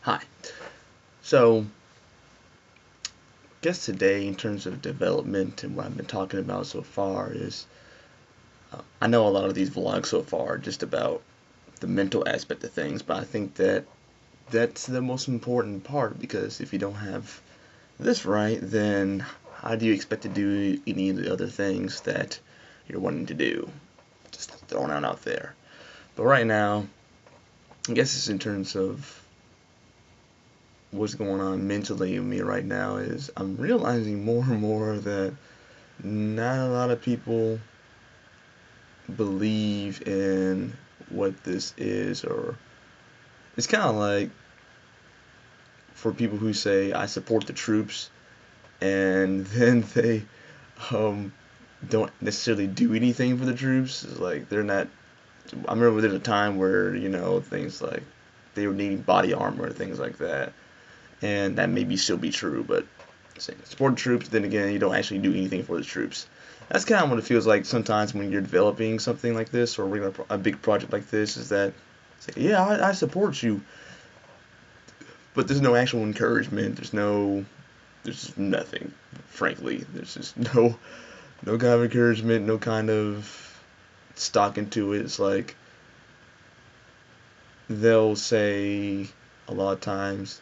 Hi. So, I guess today, in terms of development and what I've been talking about so far, is I know a lot of these vlogs so far are just about the mental aspect of things, but I think that that's the most important part because if you don't have this right, then how do you expect to do any of the other things that you're wanting to do? Just throwing out there. But right now, I guess it's in terms of what's going on mentally with me right now is I'm realizing more and more that not a lot of people believe in what this is, or it's kind of like for people who say I support the troops and then they um, don't necessarily do anything for the troops. It's like they're not. I remember there's a time where things like they were needing body armor and things like that, and that maybe still be true, but support the troops, then again, you don't actually do anything for the troops. That's kind of what it feels like sometimes when you're developing something like this or a big project like this, is that it's like, yeah, I support you, but there's no actual encouragement. There's just nothing, frankly. There's just no kind of encouragement, no kind of stock into it. It's like they'll say a lot of times,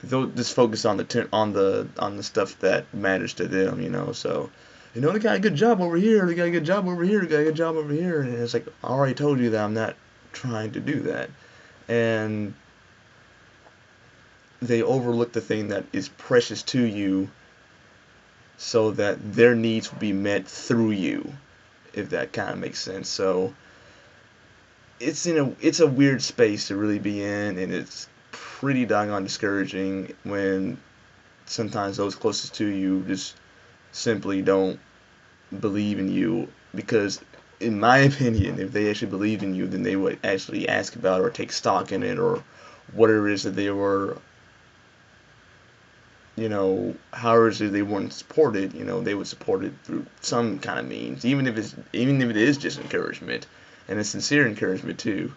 they'll just focus on the stuff that matters to them. So, they got a good job over here, they got a good job over here, they got a good job over here, and it's like I already told you that I'm not trying to do that, and they overlook the thing that is precious to you, so that their needs will be met through you, if that kind of makes sense. So it's a weird space to really be in, and it's pretty doggone discouraging when sometimes those closest to you just simply don't believe in you, because in my opinion, if they actually believed in you, then they would actually ask about or take stock in it, or whatever it is that they were, however it is they weren't supported, they would support it through some kind of means, even if it is just encouragement, and a sincere encouragement too.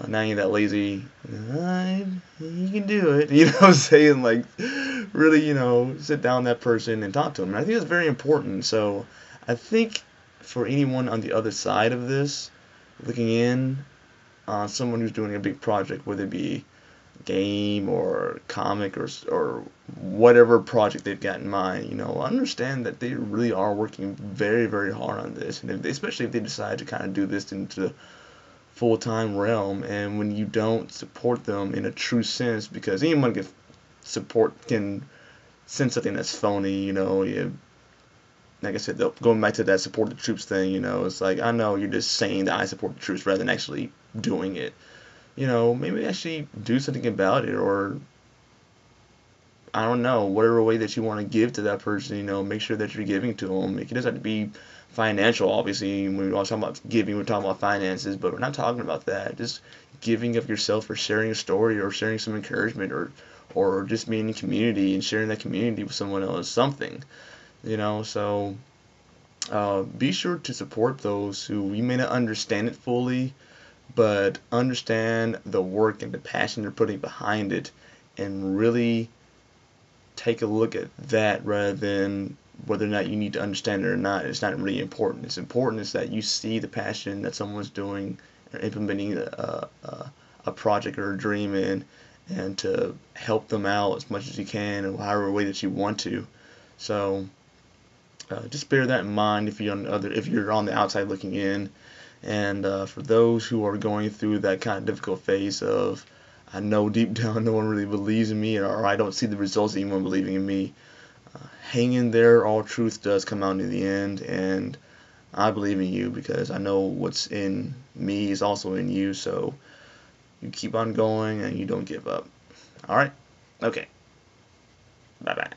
Now you're that lazy, you can do it, what I'm saying? Like, really, sit down with that person and talk to them. And I think that's very important. So I think for anyone on the other side of this, looking in, someone who's doing a big project, whether it be game or comic or whatever project they've got in mind, understand that they really are working very, very hard on this. And especially if they decide to kind of do this into full-time realm, and when you don't support them in a true sense, because anyone can send something that's phony, like I said, going back to that support the troops thing, it's like, I know you're just saying that I support the troops rather than actually doing it. Maybe actually do something about it, or I don't know, whatever way that you want to give to that person, make sure that you're giving to them. It doesn't have to be financial, obviously. When we're all talking about giving, we're talking about finances, but we're not talking about that. Just giving of yourself, or sharing a story, or sharing some encouragement, or just being in community and sharing that community with someone else, something, so be sure to support those who you may not understand it fully, but understand the work and the passion they're putting behind it, and really take a look at that rather than whether or not you need to understand it or not. It's not really important. It's important is that you see the passion that someone's doing or implementing a project or a dream in, and to help them out as much as you can in however way that you want to. So just bear that in mind if you're on the outside looking in, and for those who are going through that kind of difficult phase of, I know deep down no one really believes in me, or I don't see the results of anyone believing in me, hang in there. All truth does come out in the end, and I believe in you because I know what's in me is also in you. So you keep on going and you don't give up. All right? Okay. Bye bye.